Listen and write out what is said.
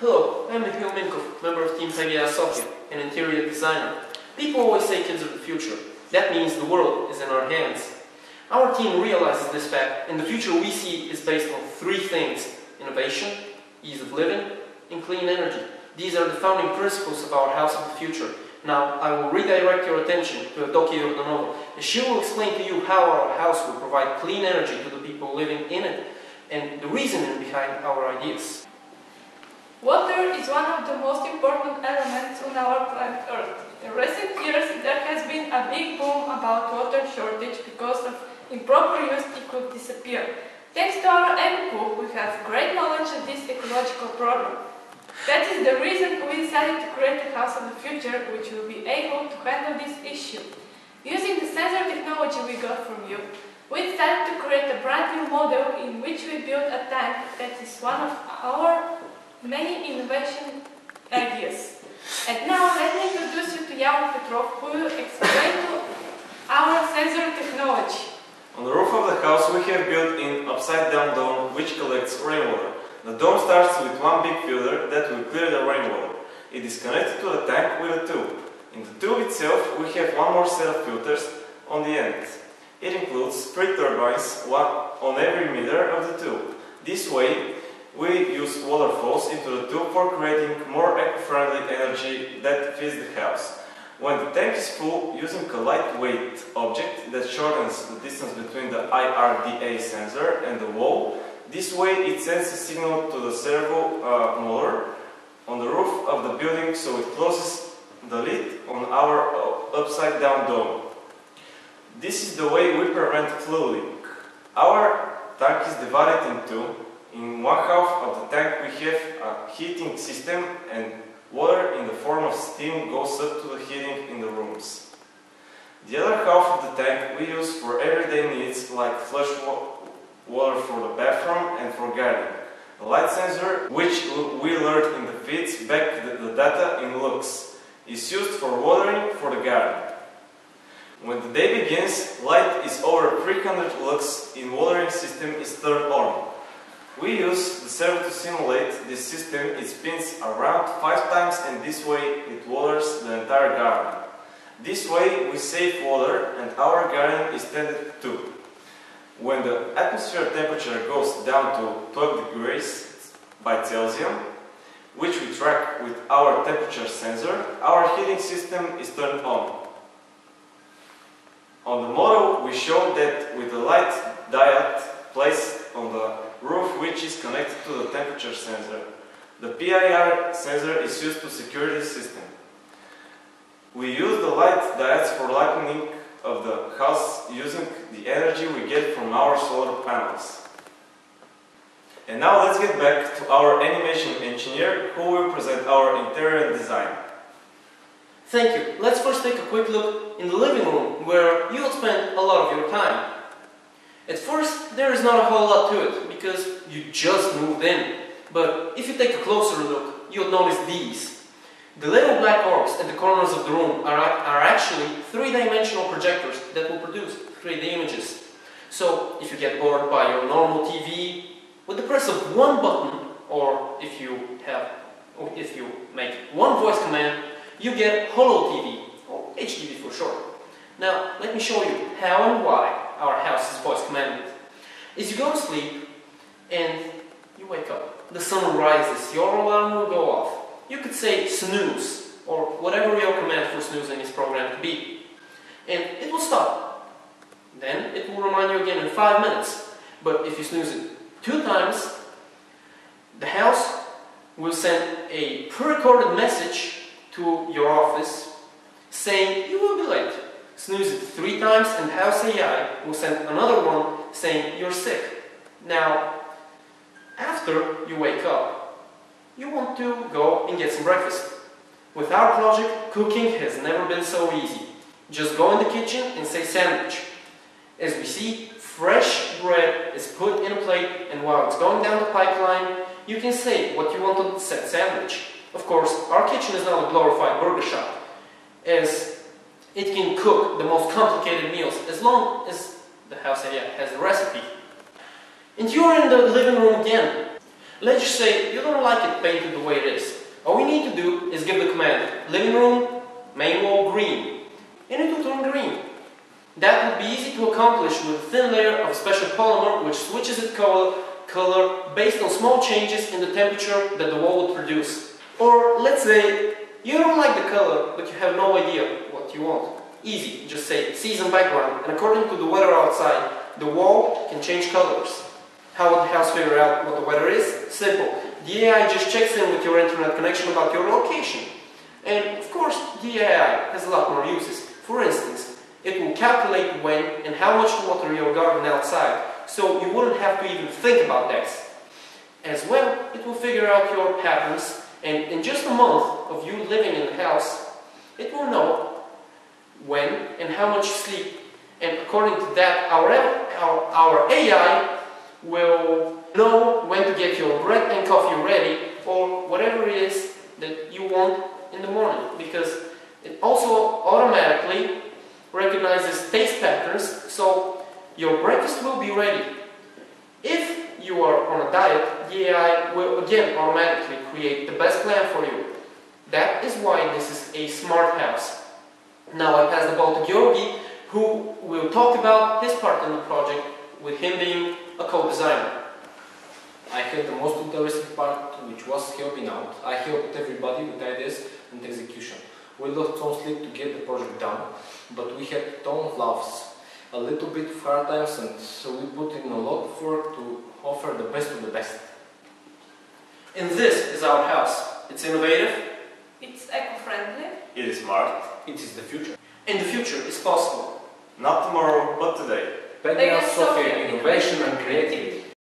Hello, I'm Mikhail Minkov, member of Team Hagia Sophia, an interior designer. People always say kids are the future. That means the world is in our hands. Our team realizes this fact, and the future we see is based on three things: innovation, ease of living, and clean energy. These are the founding principles of our House of the Future. Now, I will redirect your attention to Evdokia Yordanova, and she will explain to you how our house will provide clean energy to the people living in it, and the reasoning behind our ideas. Water is one of the most important elements on our planet Earth. In recent years, there has been a big boom about water shortage because of improper use it could disappear. Thanks to our EcoPool, we have great knowledge of this ecological problem. That is the reason we decided to create a House of the Future which will be able to handle this issue. Using the sensor technology we got from you, we decided to create a brand new model in which we built a tank that is one of our many innovation ideas. And now let me introduce you to Yaron Petrov, who will explain to our sensor technology. On the roof of the house we have built an upside-down dome which collects rainwater. The dome starts with one big filter that will clear the rainwater. It is connected to the tank with a tube. In the tube itself we have one more set of filters on the end. It includes 3 turbines, one on every meter of the tube. This way we use water flows into the tube for creating more eco-friendly energy that feeds the house. When the tank is full, using a lightweight object that shortens the distance between the IRDA sensor and the wall, this way it sends a signal to the servo motor on the roof of the building, so it closes the lid on our upside-down dome. This is the way we prevent flooding. Our tank is divided in two. In one half of the tank we have a heating system, and water in the form of steam goes up to the heating in the rooms. The other half of the tank we use for everyday needs like flush water for the bathroom and for gardening. The light sensor, which we learned in the feeds back the data in lux, is used for watering for the garden. When the day begins, light is over 300 lux in watering system is turned on. We use the servo to simulate this system. It spins around 5 times, and this way it waters the entire garden. This way we save water and our garden is tended too. When the atmosphere temperature goes down to 12 degrees by Celsius, which we track with our temperature sensor, our heating system is turned on. On the model we show that with the light diode placed on the roof which is connected to the temperature sensor. The PIR sensor is used to secure this system. We use the light diodes for lighting of the house using the energy we get from our solar panels. And now let's get back to our animation engineer who will present our interior design. Thank you. Let's first take a quick look in the living room where you'll spend a lot of your time. At first, there is not a whole lot to it because you just moved in. But if you take a closer look, you'll notice these. The little black orbs at the corners of the room are actually 3-dimensional projectors that will produce 3D images. So, if you get bored by your normal TV, with the press of one button, or if you make one voice command, you get Holo TV, or HTV for short. Now, let me show you how and why our house is voice commanded. As you go to sleep and you wake up, the sun rises, your alarm will go off. You could say snooze, or whatever your command for snoozing is programmed to be. And it will stop. Then it will remind you again in 5 minutes. But if you snooze it 2 times, the house will send a pre-recorded message to your office saying you will be late. Snooze it 3 times and House AI will send another one saying you're sick. Now, after you wake up, you want to go and get some breakfast. With our project, cooking has never been so easy. Just go in the kitchen and say sandwich. As we see, fresh bread is put in a plate, and while it's going down the pipeline, you can say what you want on the said sandwich. Of course, our kitchen is not a glorified burger shop, as it can cook the most complicated meals as long as the House AI has the recipe. And you're in the living room again. Let's just say you don't like it painted the way it is. All we need to do is give the command living room, main wall green, and it will turn green. That would be easy to accomplish with a thin layer of special polymer which switches its color based on small changes in the temperature that the wall would produce. Or let's say you don't like the color but you have no idea what you want. Easy, just say season background, and according to the weather outside, the wall can change colors. How would the house figure out what the weather is? Simple. The AI just checks in with your internet connection about your location. And of course, the AI has a lot more uses. For instance, it will calculate when and how much to water your garden outside, so you wouldn't have to even think about that. As well, it will figure out your patterns, and in just a month of you living in the house, it will know when and how much you sleep. And according to that, our AI will know when to get your bread and coffee ready, or whatever it is that you want in the morning, because it also automatically recognizes taste patterns, so your breakfast will be ready. If you are on a diet, the AI will again automatically create the best plan for you. That is why this is a smart house. Now I pass the ball to Georgi, who will talk about his part in the project, with him being a co-designer. I had the most interesting part, which was helping out. I helped everybody with ideas and execution. We lost no sleep to get the project done, but we had tons of laughs, a little bit of hard times, and so we put in a lot of work to offer the best of the best. And this is our house. It's innovative. It's eco-friendly. It is smart. It is the future. And the future is possible. Not tomorrow, but today. Pegasus Software Innovation and Creativity.